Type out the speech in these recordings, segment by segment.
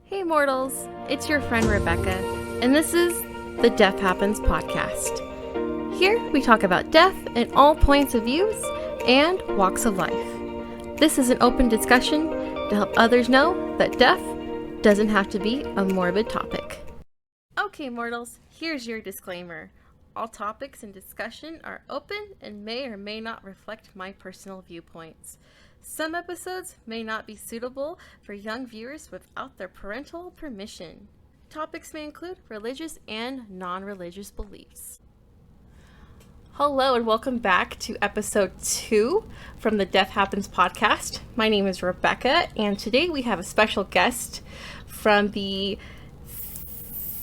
Hey mortals, it's your friend Rebecca, and this is the Death Happens podcast. Here we talk about death in all points of views and walks of life. This is an open discussion to help others know that death doesn't have to be a morbid topic. Okay mortals, here's your disclaimer. All topics in discussion are open and may or may not reflect my personal viewpoints. Some episodes may not be suitable for young viewers without their parental permission. Topics may include religious and non-religious beliefs. Hello and welcome back to episode 2 from the Death Happens podcast. My name is Rebecca and today we have a special guest from the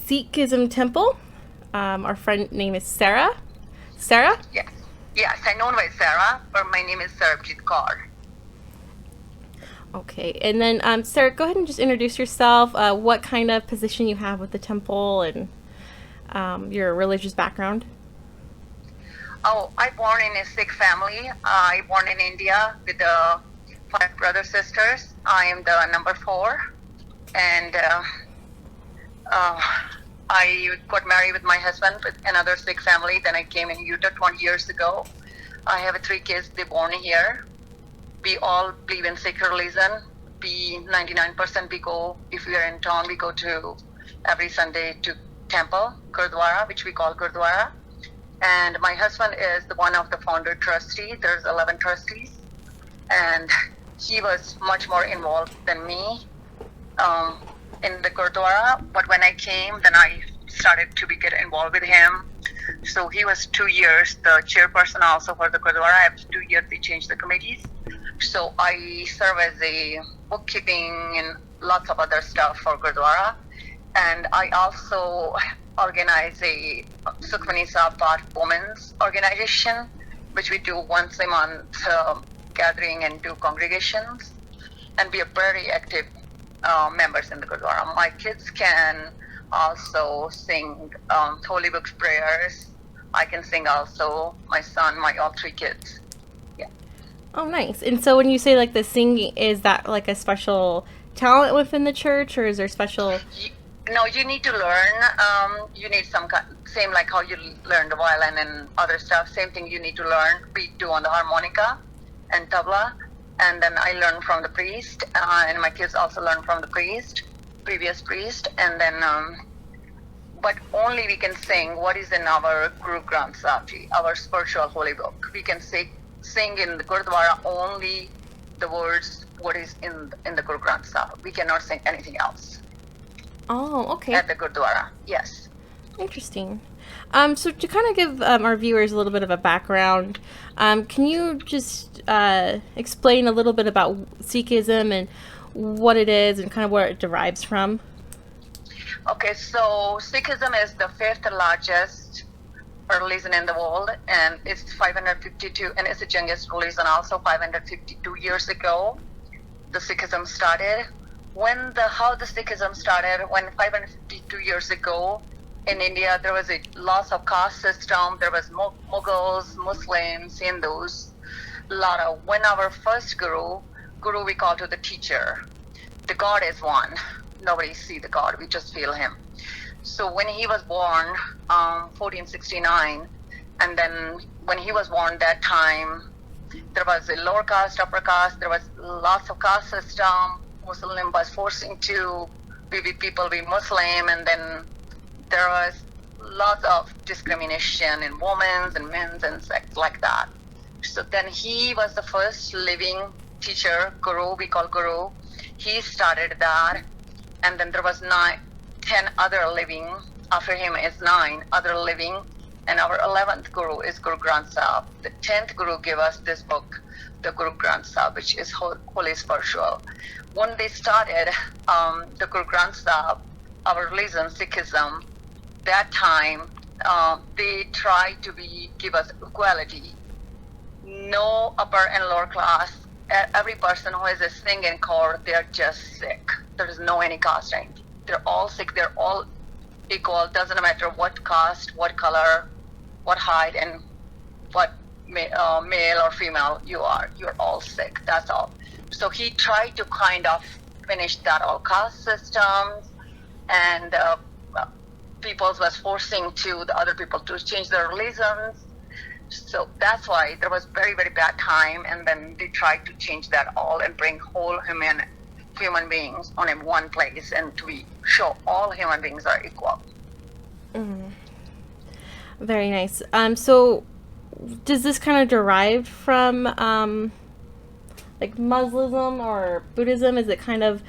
Sikhism temple. Our friend name is Sarah. Sarah? Yes, I know by Sarah, but my name is Sarbjit Kaur. Okay, and then Sarah, go ahead and just introduce yourself, what kind of position you have with the temple, and your religious background. Oh, I born in a Sikh family. I born in India with 5 brothers sisters. I am the number 4, and I got married with my husband with another Sikh family. Then I came in Utah 20 years ago. I have 3 kids. They born here. We all believe in Sikh religion. 99% we go, if we are in town, we go to every Sunday to temple, Gurdwara, which we call Gurdwara. And my husband is the one of the founder trustee. There's 11 trustees. And he was much more involved than me in the Gurdwara. But when I came, then I started to get involved with him. So he was 2 years the chairperson also for the Gurdwara. After 2 years, they changed the committees. So I serve as a bookkeeping and lots of other stuff for Gurdwara. And I also organize a Sukhmani Sahib Path Women's Organization, which we do once a month gathering and do congregations. And we are very active members in the Gurdwara. My kids can also sing Holy Books prayers. I can sing also, my son, all 3 kids. Oh, nice. And so when you say like the singing, is that like a special talent within the church, or is there special? No, you need to learn. You need same like how you learn the violin and other stuff. Same thing you need to learn. We do on the harmonica and tabla. And then I learn from the priest. And my kids also learn from the previous priest. And then, but only we can sing what is in our Guru Granth Sahib Ji, our spiritual holy book. We can sing in the Gurdwara only the words what is in the Guru Granth Sahib. We cannot sing anything else. Oh, okay. At the Gurdwara, yes. Interesting. So to kind of give our viewers a little bit of a background, can you just explain a little bit about Sikhism and what it is and kind of where it derives from? Okay, so Sikhism is the 5th largest religion in the world, and it's 552, and it's the youngest religion also. 552 years ago the Sikhism started. How the Sikhism started, when 552 years ago in India there was a loss of caste system. There was Mughals, Muslims, Hindus, when our first guru we call to the teacher, the God is one, nobody see the God, we just feel him. So when he was born, 1469, and then when he was born that time, there was a lower caste, upper caste, there was lots of caste system. Muslim was forcing to be Muslim, and then there was lots of discrimination in women's and men's and sex like that. So then he was the first living teacher, guru, we call guru. He started that, and then there was 10 other living. After him is 9 other living, and our 11th guru is Guru Granth Sahib. The 10th guru gave us this book, the Guru Granth Sahib, which is holy spiritual. When they started the Guru Granth Sahib, our religion, Sikhism, that time they tried to give us equality. No upper and lower class. Every person who is a singing core, they are just sick. There is no any caste range. They're all sick. They're all equal. Doesn't matter what caste, what color, what height, and what male or female you are. You're all sick. That's all. So he tried to kind of finished that all caste systems, and people was forcing to the other people to change their religions. So that's why there was very, very bad time, and then they tried to change that all and bring whole human beings on in one place, and to show all human beings are equal. Mm. Very nice. So does this kind of derive from like Muslim or Buddhism? Is it kind of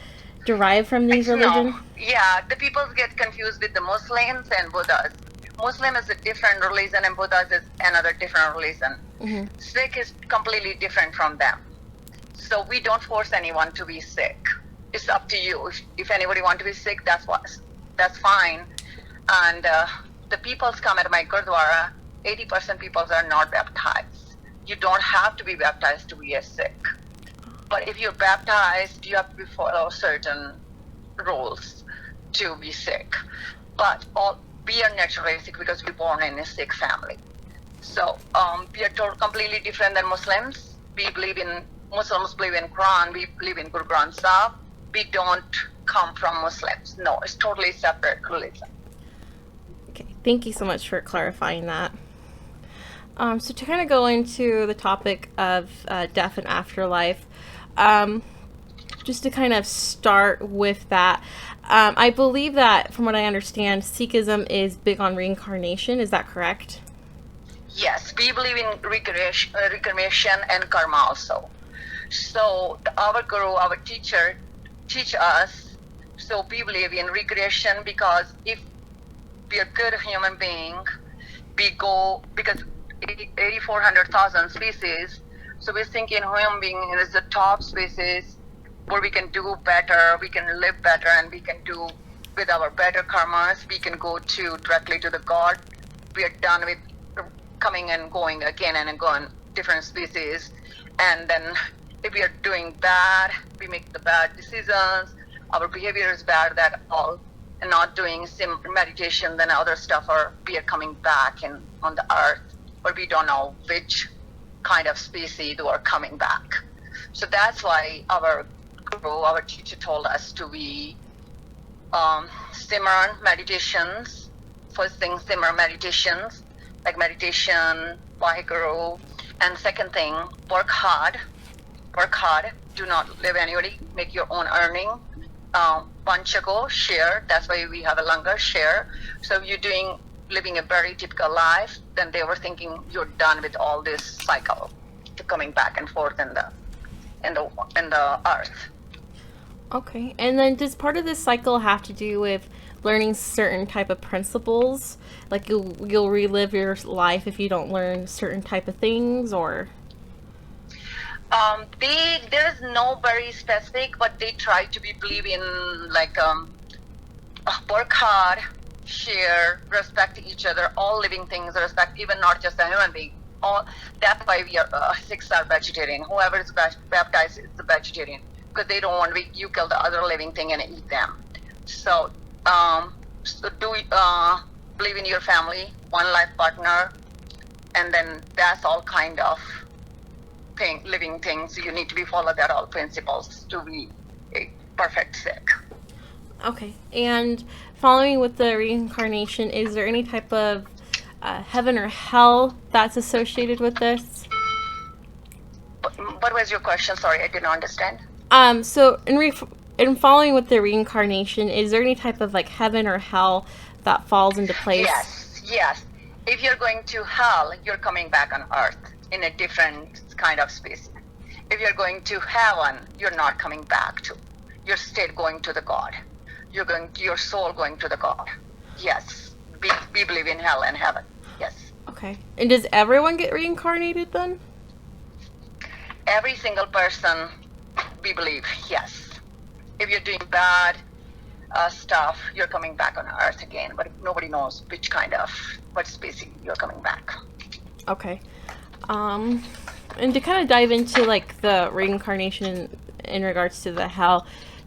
derived from these religions? No. Yeah, the people get confused with the Muslims and Buddhas. Muslim is a different religion and Buddha is another different religion. Mm-hmm. Sikh is completely different from them. So we don't force anyone to be sick. It's up to you. If anybody want to be sick, that's fine. And the peoples come at my Gurdwara, 80% peoples are not baptized. You don't have to be baptized to be a Sikh. But if you're baptized, you have to follow certain rules to be Sikh. But we are naturally Sikh because we're born in a Sikh family. So we are completely different than Muslims. Muslims believe in Quran, we believe in Guru Granth Sahib. We don't come from Muslims. No, it's totally separate religion. Okay, thank you so much for clarifying that. So to kind of go into the topic of death and afterlife, just to kind of start with that, I believe that, from what I understand, Sikhism is big on reincarnation. Is that correct? Yes, we believe in reincarnation and karma also. So our guru, our teacher, teach us. So we believe in reincarnation because if we are good human being, we go because 8,400,000 species. So we think in human being is the top species where we can do better, we can live better, and we can do with our better karmas. We can go directly to the God. We are done with coming and going again and again, different species. And then if we are doing bad, we make the bad decisions. Our behavior is bad, that all, and not doing meditation, then other stuff, or we are coming back on the earth, but we don't know which kind of species are coming back. So that's why our guru, our teacher told us to be Simran meditations. First thing, Simran meditations, like meditation, Vaheguru. And second thing, work hard. Work hard. Do not live anybody. Make your own earning. Panchago, share. That's why we have a langar, share. So if you're living a very typical life, then they were thinking you're done with all this cycle, to coming back and forth in the earth. Okay, and then does part of this cycle have to do with learning certain type of principles? Like you'll relive your life if you don't learn certain type of things, or? There's no very specific, but they try to believe in like work hard, share, respect each other, all living things, respect, even not just a human being. That's why we are Sikhs are vegetarian. Whoever is baptized is a vegetarian because they don't want you kill the other living thing and eat them. So, do believe in your family, one life partner, and then that's all kind of living things. You need to be follow that all principles to be a perfect Sikh. Okay, and following with the reincarnation, is there any type of heaven or hell that's associated with this? What was your question? Sorry, I didn't understand. So in following with the reincarnation, is there any type of like heaven or hell that falls into place? Yes. If you're going to hell, you're coming back on earth in a different kind of species. If you're going to heaven, you're not coming back to. You're still going to the God. Your soul going to the God. Yes. We believe in hell and heaven. Yes. Okay. And does everyone get reincarnated then? Every single person, we believe, yes. If you're doing bad stuff, you're coming back on earth again, but nobody knows what species you're coming back. Okay. And to kind of dive into like the reincarnation in regards to the hell,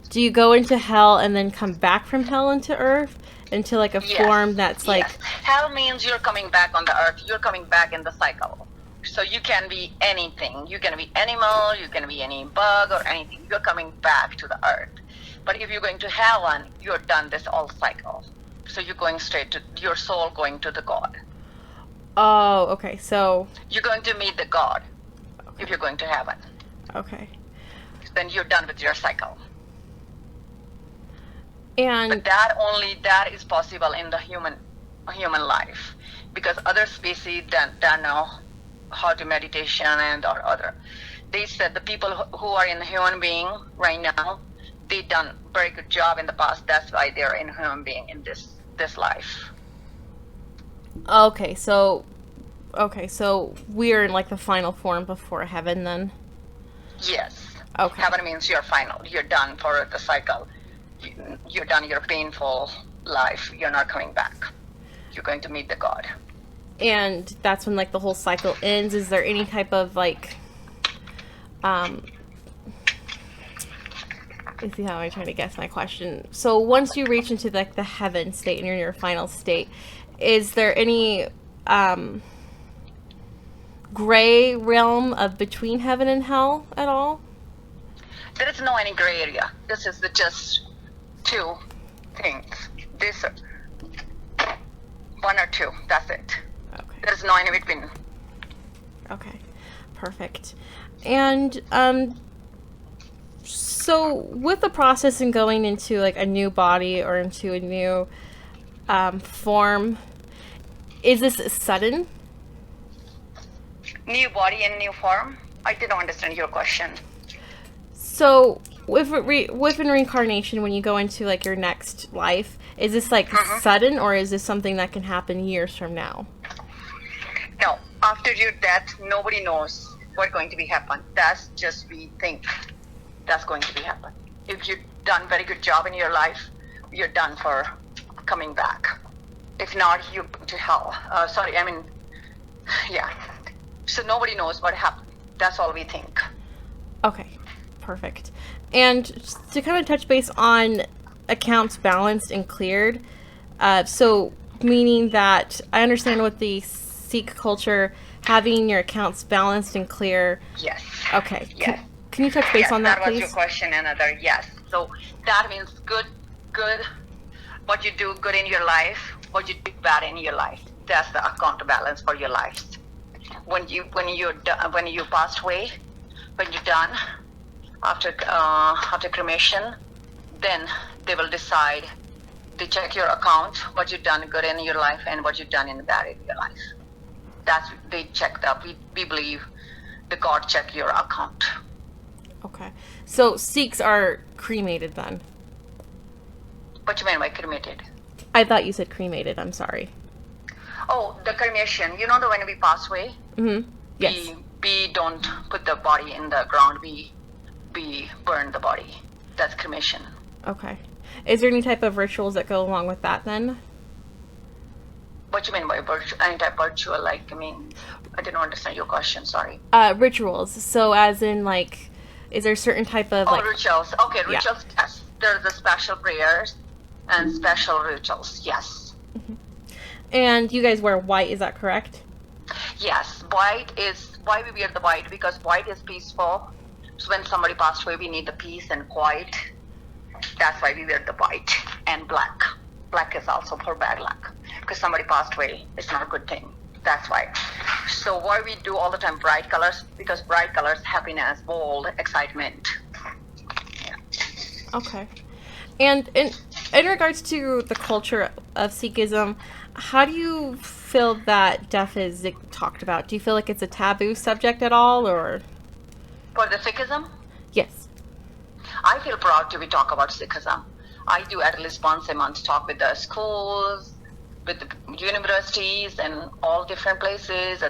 do you go into hell and then come back from hell into earth into like a form that's like... Yes. Hell means you're coming back on the earth. You're coming back in the cycle. So you can be anything. You can be animal, you can be any bug or anything. You're coming back to the earth. But if you're going to heaven, you're done this all cycle. So you're going straight to your soul going to the God. Oh, okay. So you're going to meet the God if you're going to heaven. Okay. Then you're done with your cycle. And but that is possible in the human life, because other species don't know how to meditation and or other. They said the people who are in human being right now, they done very good job in the past. That's why they're in human being in this life. Okay, so we're in like the final form before heaven then? Yes. Okay. Heaven means you're final. You're done for the cycle. You're done your painful life. You're not coming back. You're going to meet the God. And that's when like the whole cycle ends. Is there any type of like let's see, how am I trying to guess my question? So once you reach into like the heaven state and you're in your final state, is there any gray realm of between heaven and hell at all? There is no any gray area. This is just two things. This one or two. That's it. Okay. There's no in between. Okay, perfect. And so with the process and going into like a new body or into a new form, is this sudden? New body and new form? I didn't understand your question. So with reincarnation, when you go into like your next life, is this like sudden, or is this something that can happen years from now? No, after your death, nobody knows what's going to be happen. That's just we think that's going to be happen. If you've done very good job in your life, you're done for coming back. If not, you go to hell. Yeah. So nobody knows what happened. That's all we think. Okay, perfect. And to kind of touch base on accounts balanced and cleared, so meaning that I understand with the Sikh culture, having your accounts balanced and clear. Yes. Okay. Yes. Can you touch base on that, please? That was your question. Another yes. So that means good. What you do good in your life, what you do bad in your life. That's the account balance for your life. When you passed away, when you're done after cremation, then they will decide. They check your account, what you've done good in your life and what you've done in bad in your life. They check that. We believe the God check your account. Okay. So Sikhs are cremated then? What you mean by cremated? I thought you said cremated. I'm sorry. Oh, the cremation. You know that when we pass away? Mm-hmm. Yes. We don't put the body in the ground. We burn the body. That's cremation. Okay. Is there any type of rituals that go along with that then? What you mean by any type of ritual? I didn't understand your question. Sorry. Rituals. So as in like, is there a certain type of rituals? Okay, rituals. Yeah. Yes. There's the special prayers and special rituals. Yes. Mm-hmm. And you guys wear white, is that correct? Yes, why we wear the white, because white is peaceful. So when somebody passed away, we need the peace and quiet. That's why we wear the white and black. Black is also for bad luck, because somebody passed away. It's not a good thing. That's why. So why we do all the time bright colors? Because bright colors, happiness, bold, excitement. Yeah. Okay. And in regards to the culture of Sikhism, how do you feel that death is talked about? Do you feel like it's a taboo subject at all, or? For the Sikhism? Yes. I feel proud to be talk about Sikhism. I do at least once a month talk with the schools, with the universities, and all different places.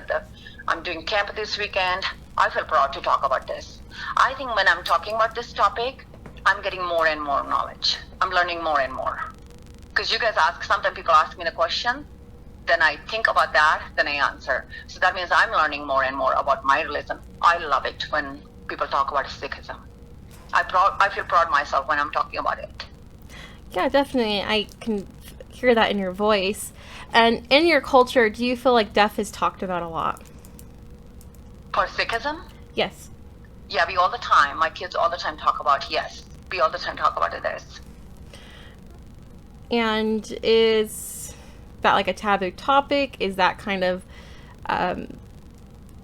I'm doing camp this weekend. I feel proud to talk about this. I think when I'm talking about this topic, I'm getting more and more knowledge. I'm learning more and more. Because you guys sometimes people ask me the question, then I think about that, then I answer. So that means I'm learning more and more about my religion. I love it when people talk about Sikhism. I feel proud myself when I'm talking about it. Yeah, definitely. I can hear that in your voice. And in your culture, do you feel like death is talked about a lot? For Sikhism? Yes. Yeah, my kids all the time talk about, yes. We all the time talk about this. And is that like a taboo topic? Is that kind of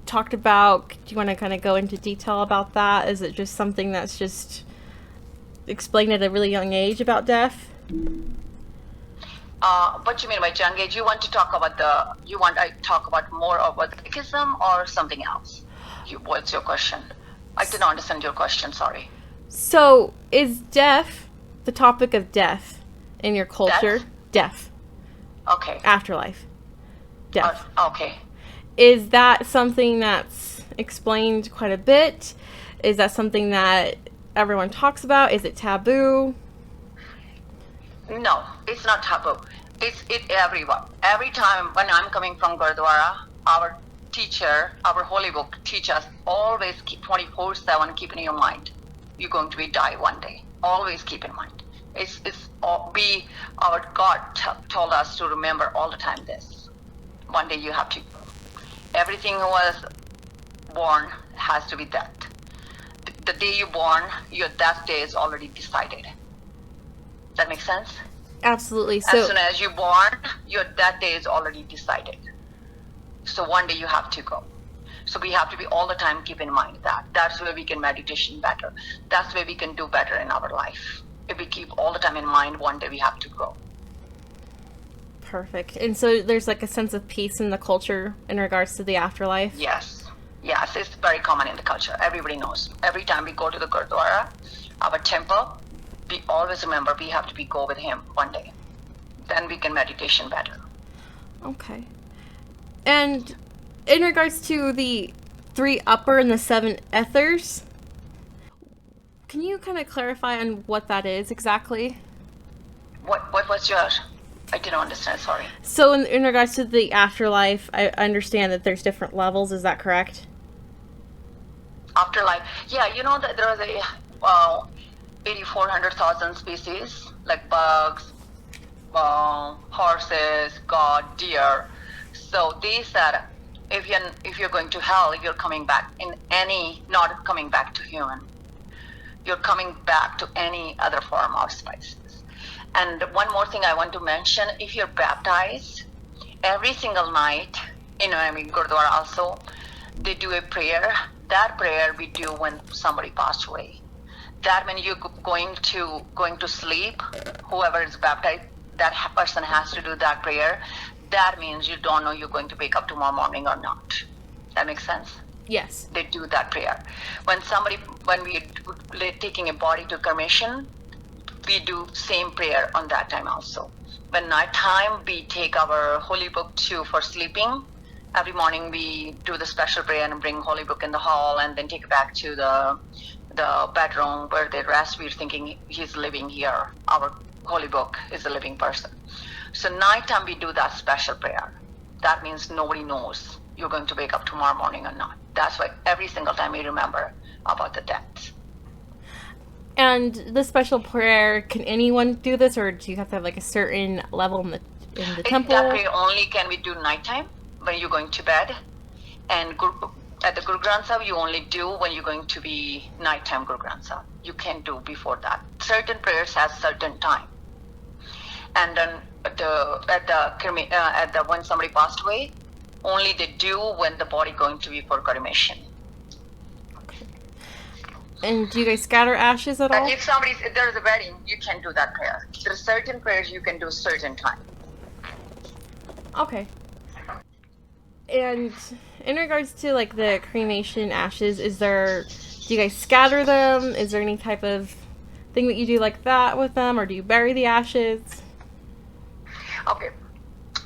talked about? Do you want to kind of go into detail about that? Is it just something that's just explained at a really young age about death? What you mean by young age? You want to talk about I talk about more about Sikhism or something else? What's your question? I didn't understand your question, sorry. So, is death, the topic of death in your culture? Death? Okay. Afterlife. Death. Okay. Is that something that's explained quite a bit? Is that something that everyone talks about? Is it taboo? No, it's not taboo. It's everyone. Every time when I'm coming from Gurdwara, our teacher, our holy book teach us always keep 24/7, keep in your mind. You're going to be die one day. Always keep in mind. Our God told us to remember all the time this. One day you have to. Everything was born has to be death. The day you're born, your death day is already decided. That makes sense? Absolutely. So, as soon as you're born, your death day is already decided. So one day you have to go. So we have to be all the time keep in mind that. That's where we can meditation better. That's where we can do better in our life. If we keep all the time in mind, one day we have to go. Perfect. And so there's like a sense of peace in the culture in regards to the afterlife? Yes. Yes, it's very common in the culture. Everybody knows. Every time we go to the Gurdwara, our temple, we always remember we have to go with him one day. Then we can meditation better. Okay. And in regards to the 3 upper and the 7 ethers, can you kind of clarify on what that is exactly? What was yours? I didn't understand, sorry. So in regards to the afterlife, I understand that there's different levels, is that correct? Afterlife. Yeah, you know that there is 8,400,000 species, like bugs, horses, god, deer. So they said, if you're going to hell, you're coming back not coming back to human. You're coming back to any other form of species. And one more thing I want to mention, if you're baptized, every single night, Gurdwara also, they do a prayer. That prayer we do when somebody passed away. That when you're going to sleep, whoever is baptized, that person has to do that prayer. That means you don't know you're going to wake up tomorrow morning or not. That makes sense? Yes. They do that prayer. When we're taking a body to cremation, we do same prayer on that time also. When night time, we take our holy book for sleeping. Every morning we do the special prayer and bring holy book in the hall and then take it back to the bedroom where they rest. We're thinking he's living here. Our holy book is a living person. So nighttime we do that special prayer. That means nobody knows you're going to wake up tomorrow morning or not. That's why every single time we remember about the death. And the special prayer, can anyone do this, or do you have to have like a certain level in the temple? That prayer only can we do nighttime when you're going to bed, and at the Guru Granth Sahib you only do when you're going to be nighttime Guru Granth Sahib. You can't do before that. Certain prayers has certain time, and then when somebody passed away, only they do when the body going to be for cremation. And do you guys scatter ashes at all? If there's a wedding, you can do that prayer. There are certain prayers you can do certain time. Okay. And in regards to like the cremation ashes, do you guys scatter them? Is there any type of thing that you do like that with them, or do you bury the ashes? Okay.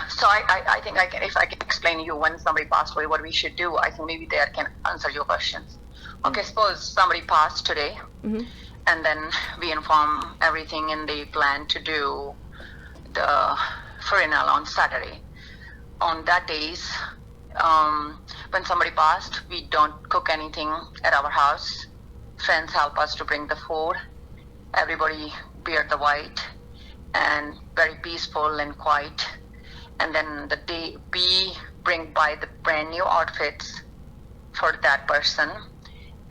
So I think if I can explain to you when somebody passed away, what we should do, I think maybe there can answer your questions. Okay, suppose somebody passed today, mm-hmm. and then we inform everything and they plan to do the funeral on Saturday. On that days, when somebody passed, we don't cook anything at our house. Friends help us to bring the food. Everybody wear the white and very peaceful and quiet. And then the day we buy the brand new outfits for that person.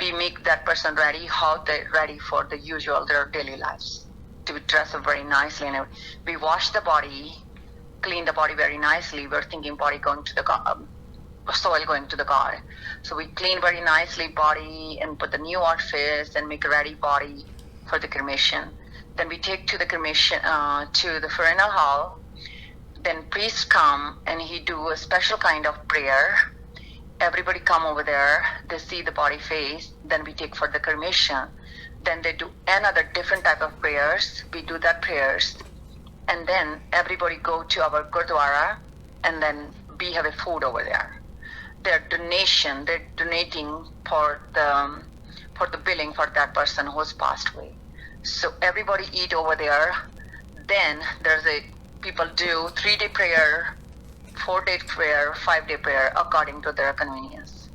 we make that person ready, how they're ready for the usual, their daily lives, to dress up very nicely. And we wash the body, clean the body very nicely. We're thinking body going to the soil going to the God. So we clean very nicely body and put the new outfits and make a ready body for the cremation. Then we take to the cremation, to the funeral hall. Then priest come and he do a special kind of prayer. Everybody come over there, they see the body face, then we take for the cremation. Then they do another different type of prayers. We do that prayers. And then everybody go to our Gurdwara, and then we have a food over there. They're donating for the billing for that person who's passed away. So everybody eat over there. Then people do 3-day prayer, 4-day prayer, 5-day prayer according to their convenience.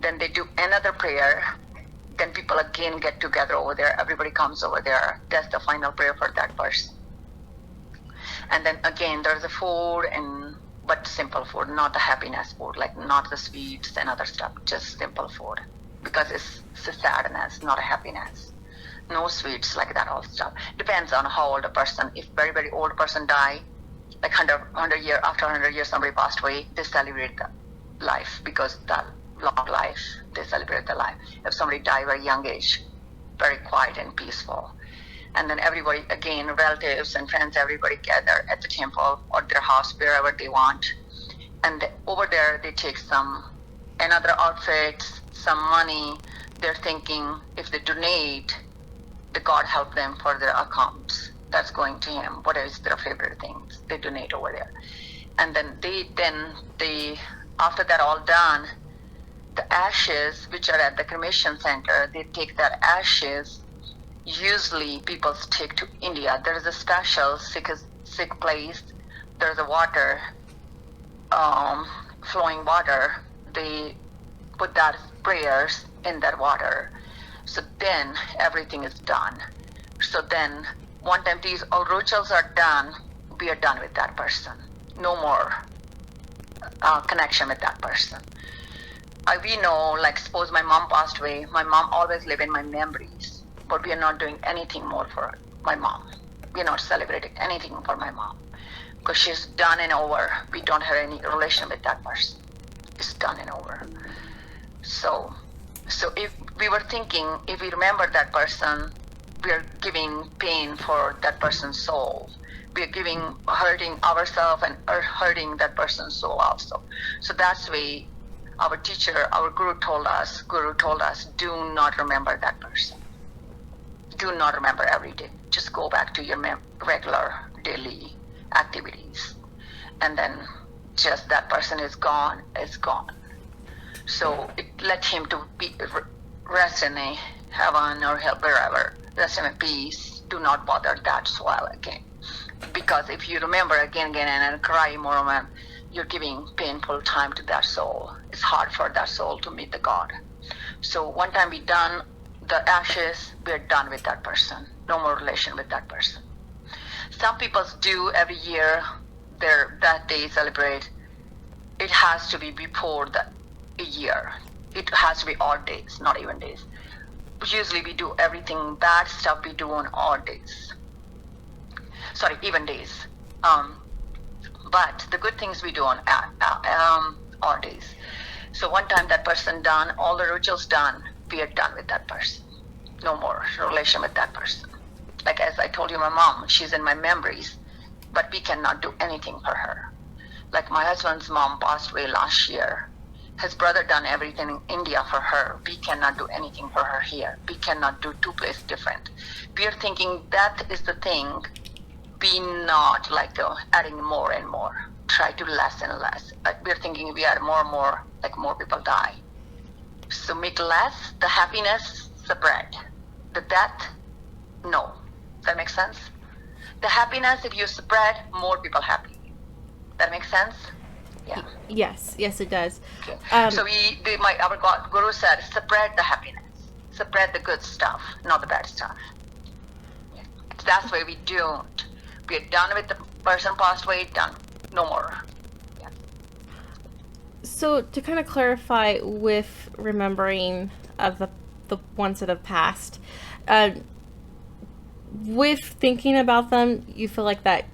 Then they do another prayer. Then people again get together over there. Everybody comes over there. That's the final prayer for that person. And then again, there's a food, but simple food, not the happiness food, like not the sweets and other stuff, just simple food, because it's a sadness, not a happiness. No sweets like that, all stuff. Depends on how old a person. If very, very old person die, like 100 years, after 100 years somebody passed away, they celebrate the life, because that long life, they celebrate the life. If somebody die very young age, very quiet and peaceful. And then everybody, again, relatives and friends, everybody gather at the temple or their house, wherever they want. And over there, they take another outfits, some money. They're thinking if they donate, the God help them for their accounts. That's going to him. What is their favorite things? They donate over there. And then they after that all done, the ashes, which are at the cremation center, they take that ashes. Usually people take to India. There is a special sick place. There's a water, flowing water. They put that prayers in that water. So then everything is done. So then one time these all rituals are done, we are done with that person. No more connection with that person. We know, like suppose my mom passed away, my mom always live in my memories. But we are not doing anything more for my mom. We are not celebrating anything for my mom, because she's done and over. We don't have any relation with that person. It's done and over. So if we were thinking, if we remember that person, we are giving pain for that person's soul. We are hurting ourselves and hurting that person's soul also. So that's why our teacher, our Guru told us, do not remember that person. Do not remember every day. Just go back to your regular daily activities. And then just that person is gone. So let him to rest in a heaven or hell, wherever. Rest in peace. Do not bother that soul again. Because if you remember again and cry more, you're giving painful time to that soul. It's hard for that soul to meet the God. So one time we done the ashes, we're done with that person. No more relation with that person. Some people do every year, that day celebrate. It has to be before a year. It has to be odd days, not even days. Usually we do everything, bad stuff we do on odd days. Sorry, even days. But the good things we do on odd days. So one time that person done, all the rituals done, we are done with that person. No more relation with that person. Like as I told you, my mom, she's in my memories, but we cannot do anything for her. Like my husband's mom passed away last year. His brother done everything in India for her. We cannot do anything for her here. We cannot do two places different. We are thinking that is the thing. Be not like adding more and more. Try to less and less. We are thinking we add more and more, like more people die. So make less, the happiness spread. The death, no. That makes sense? The happiness, if you spread, more people happy. That makes sense? Yeah. Yes, it does. Okay. So our God, Guru said, spread the happiness. Spread the good stuff, not the bad stuff. Yeah. That's why we don't. We're done with the person passed away, done. No more. Yeah. So to kind of clarify with remembering of the the ones that have passed. With thinking about them, you feel like that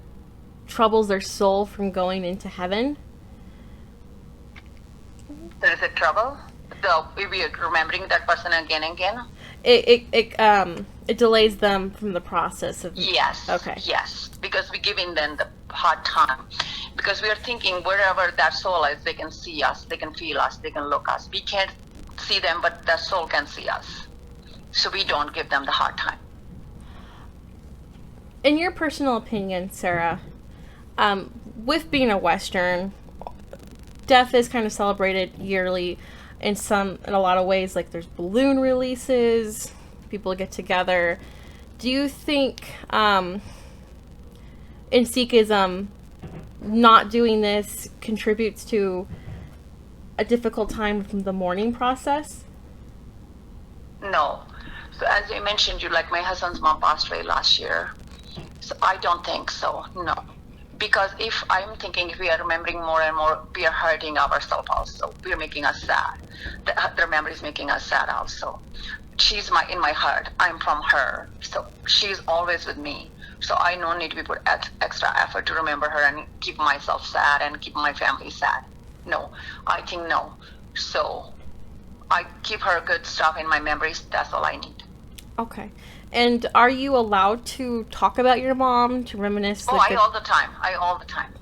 troubles their soul from going into heaven? There is a trouble. If we are remembering that person again and again. It delays them from the process of. Yes. Okay. Yes, because we're giving them the hard time. Because we are thinking wherever that soul is, they can see us, they can feel us, they can look us. We can't see them, but that soul can see us. So we don't give them the hard time. In your personal opinion, Sarah, with being a Western, death is kind of celebrated yearly in a lot of ways. Like there's balloon releases, people get together. Do you think in Sikhism not doing this contributes to a difficult time from the mourning process? No. So as I mentioned, like my husband's mom passed away last year. So I don't think so, no. Because if I'm thinking if we are remembering more and more, we are hurting ourselves also. We are making us sad. The memory is making us sad also. She's in my heart. I'm from her. So she's always with me. So I don't need to put extra effort to remember her and keep myself sad and keep my family sad. No, I think no. So I keep her good stuff in my memories. That's all I need. Okay. And are you allowed to talk about your mom, to reminisce? Oh, I all the time.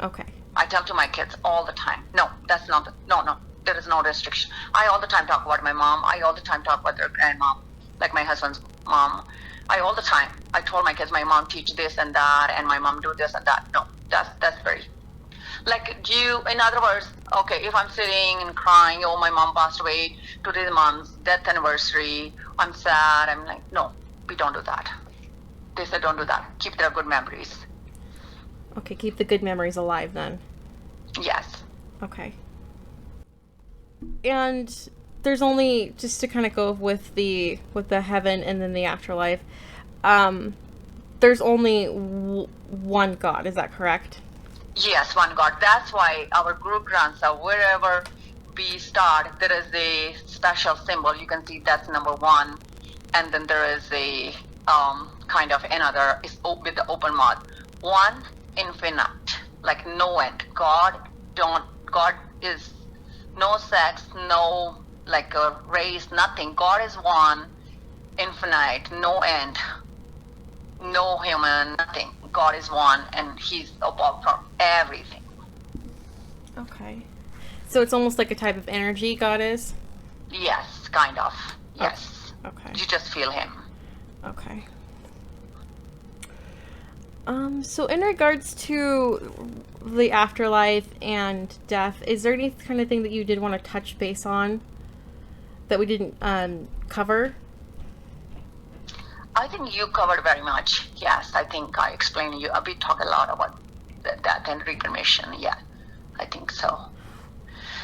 Okay. I tell to my kids all the time. No, that's not, no. There is no restriction. I all the time talk about my mom. I all the time talk about their grandmom, like my husband's mom. I all the time. I told my kids, my mom teach this and that, and my mom do this and that. No, that's very, like, in other words, okay, if I'm sitting and crying, oh, my mom passed away, today's mom's death anniversary, I'm sad, I'm like, no, we don't do that. They said don't do that. Keep their good memories. Okay, keep the good memories alive then. Yes. Okay. And there's only, just to kind of go with the heaven and then the afterlife, there's only one God, is that correct? Yes, one God. That's why our Guru Granth Sahib, wherever we start, there is a special symbol. You can see that's number one. And then there is a kind of another, is with the open mouth. One, infinite, like no end. God is no sex, no like a race, nothing. God is one, infinite, no end, no human, nothing. God is one, and He's above from everything. Okay. So it's almost like a type of energy God is? Yes, kind of. Yes. Okay. You just feel Him. Okay. So in regards to the afterlife and death, is there any kind of thing that you did want to touch base on that we didn't cover? I think you covered very much. Yes, I think I explained you. We talk a lot about death and reincarnation. Yeah, I think so.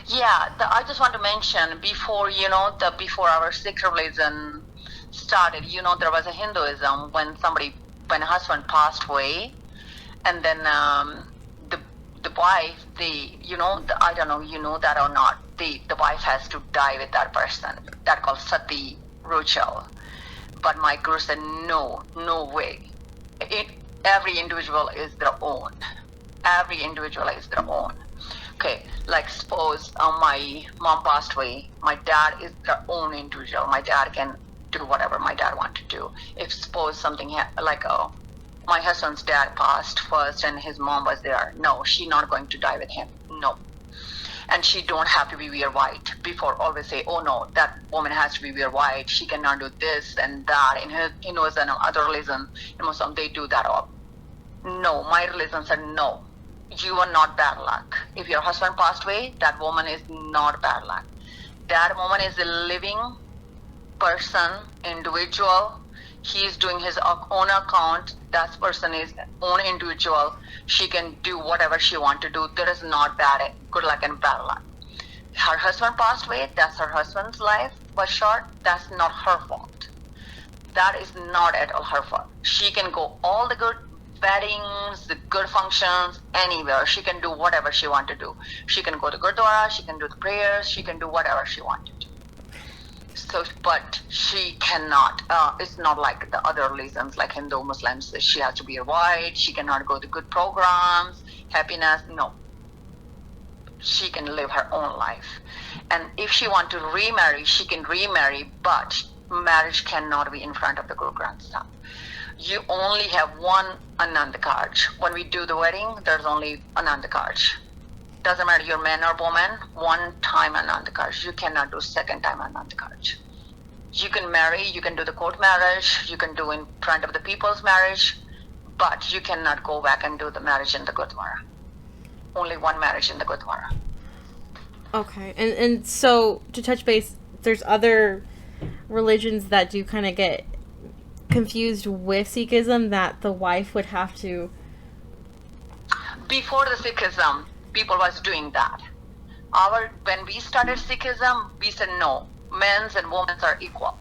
Yeah, I just want to mention before our Sikh religion started. There was a Hinduism when a husband passed away, and then the wife, I don't know, you know that or not. The wife has to die with that person. That called sati ritual. But my guru said, no way. Every individual is their own. Every individual is their own. Okay, like suppose my mom passed away. My dad is their own individual. My dad can do whatever my dad wants to do. If suppose something my husband's dad passed first and his mom was there, no, she's not going to die with him. No. And she don't have to be wear white. Before always say, oh no, that woman has to be wear white. She cannot do this and that. In Hinduism and other religion, in Muslim, they do that all. No, my religion said no. You are not bad luck. If your husband passed away, that woman is not bad luck. That woman is a living person, individual. He is doing his own account. That person is own individual. She can do whatever she wants to do. There is not good luck and bad luck. Her husband passed away. That's her husband's life was short. That's not her fault. That is not at all her fault. She can go all the good weddings, the good functions, anywhere. She can do whatever she wants to do. She can go to Gurdwara. She can do the prayers. She can do whatever she wants to do. So, but she cannot, it's not like the other religions, like Hindu, Muslims, she has to be white, she cannot go to good programs, happiness, no. She can live her own life. And if she want to remarry, she can remarry, but marriage cannot be in front of the Guru Granth Sahib. You only have one Anand Karj. When we do the wedding, there's only Anand Karj. Doesn't matter you're man or woman, one time Anand Karj. You cannot do second time Anand Karj. You can marry, you can do the court marriage, you can do in front of the people's marriage, but you cannot go back and do the marriage in the Gurdwara. Only one marriage in the Gurdwara. Okay, and so to touch base, there's other religions that do kind of get confused with Sikhism, that the wife would have to... Before the Sikhism, people was doing that. When we started Sikhism, we said no, men's and women's are equal.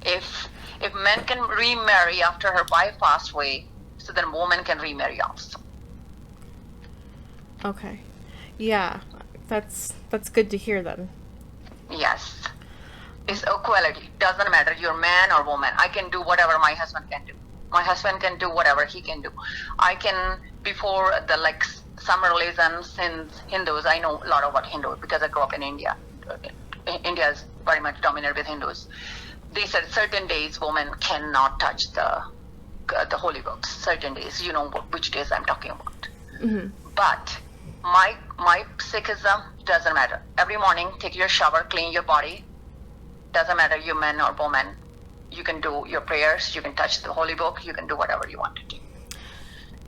If men can remarry after her wife passed away, so then women can remarry also. Okay, yeah, that's good to hear then. Yes, it's equality. Doesn't matter you're man or woman. I can do whatever my husband can do. My husband can do whatever he can do. I can, before the some religions in Hindus, I know a lot about Hindus because I grew up in India. India is very much dominated with Hindus. They said certain days women cannot touch the holy books. Certain days, you know which days I'm talking about. Mm-hmm. But my Sikhism doesn't matter. Every morning, take your shower, clean your body. Doesn't matter you man or woman. You can do your prayers. You can touch the holy book. You can do whatever you want to do.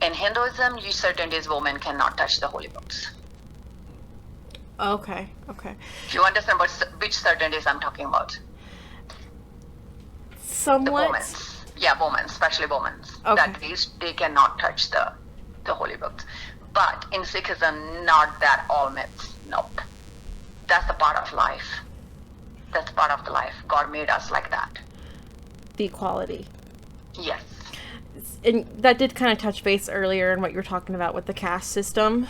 In Hinduism, certain days women cannot touch the holy books. Okay. Do you understand which certain days I'm talking about? Somewhat. The women. Yeah, women, especially women. Okay. That days they cannot touch the holy books. But in Sikhism, not that all myths. Nope. That's the part of life. That's part of the life. God made us like that. The equality. Yes. And that did kind of touch base earlier in what you were talking about with the caste system.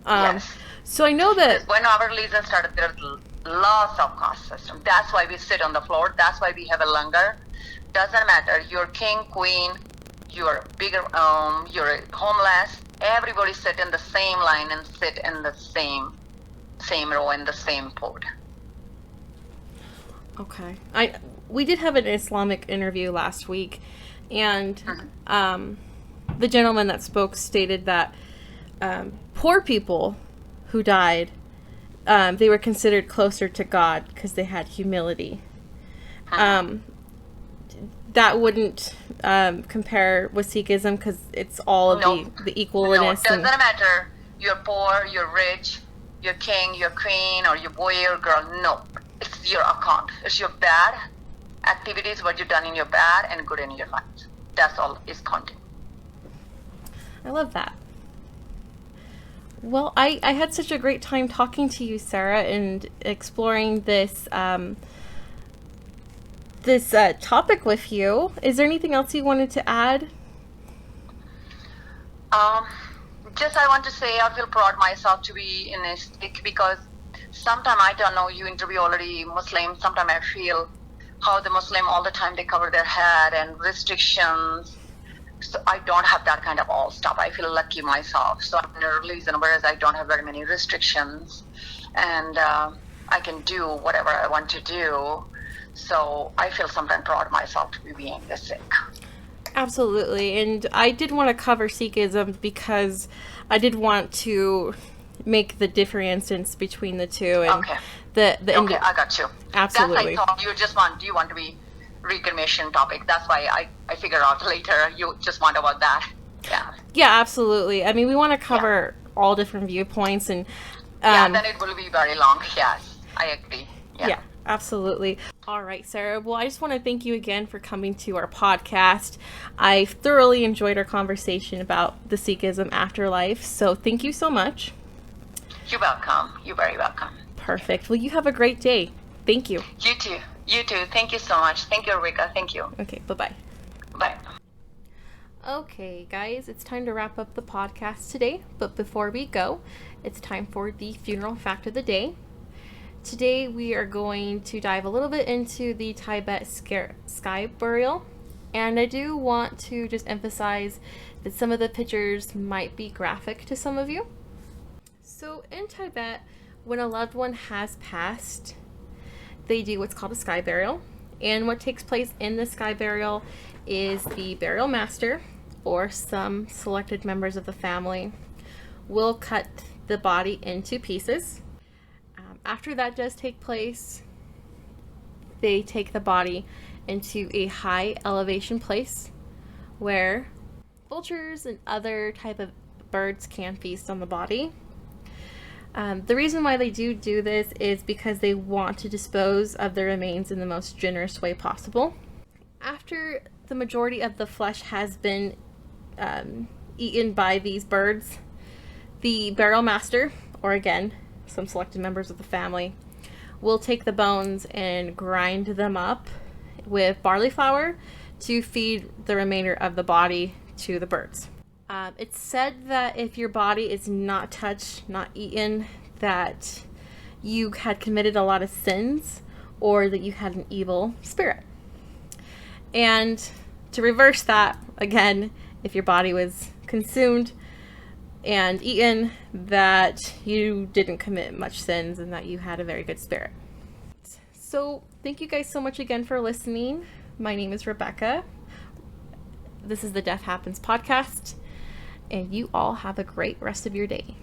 Yes. So I know that... When our religion started, there's lots of caste system. That's why we sit on the floor. That's why we have a langar. Doesn't matter. You're king, queen, you're bigger, you're homeless. Everybody sit in the same line and sit in the same row in the same pod. Okay. We did have an Islamic interview last week, and the gentleman that spoke stated that poor people who died, they were considered closer to God because they had humility. That wouldn't compare with Sikhism because it's all of the equalness. No, it doesn't matter. You're poor, you're rich, you're king, you're queen, or you're boy or girl. No, it's your account. It's your bad activities, what you've done in your bad and good in your life. That's all is counting. I love that. Well, I had such a great time talking to you, Sarah, and exploring this topic with you. Is there anything else you wanted to add? Just I want to say I feel proud myself to be in a Sikh because sometimes I don't know, you interview already Muslim, sometimes I feel how the Muslim all the time they cover their head and restrictions. So I don't have that kind of all stuff. I feel lucky myself. So I'm in a religion whereas I don't have very many restrictions and I can do whatever I want to do. So I feel sometimes proud of myself to be being a Sikh. Absolutely. And I did want to cover Sikhism because I did want to make the difference between the two. And okay. Okay, I got you. Absolutely. That's I thought you want to be reclamation topic. That's why I figured out later you just want about that. Yeah. Yeah, absolutely. I mean, we want to cover all different viewpoints and then it will be very long. Yes, I agree. Yeah, absolutely. All right, Sarah. Well, I just want to thank you again for coming to our podcast. I thoroughly enjoyed our conversation about the Sikhism Afterlife. So thank you so much. You're welcome. You're very welcome. Perfect. Well, you have a great day. Thank you. You too. You too. Thank you so much. Thank you, Rika. Thank you. Okay, bye-bye. Bye. Okay, guys, it's time to wrap up the podcast today. But before we go, it's time for the funeral fact of the day. Today we are going to dive a little bit into the Tibet sky burial, and I do want to just emphasize that some of the pictures might be graphic to some of you. So in Tibet, when a loved one has passed, they do what's called a sky burial, and what takes place in the sky burial is the burial master or some selected members of the family will cut the body into pieces. After that does take place, they take the body into a high elevation place where vultures and other type of birds can feast on the body. The reason why they do this is because they want to dispose of the remains in the most generous way possible. After the majority of the flesh has been eaten by these birds, the burial master, or again, some selected members of the family, will take the bones and grind them up with barley flour to feed the remainder of the body to the birds. It's said that if your body is not touched, not eaten, that you had committed a lot of sins or that you had an evil spirit. And to reverse that, again, if your body was consumed and eaten, that you didn't commit much sins and that you had a very good spirit. So thank you guys so much again for listening. My name is Rebecca. This is the Death Happens podcast, and you all have a great rest of your day.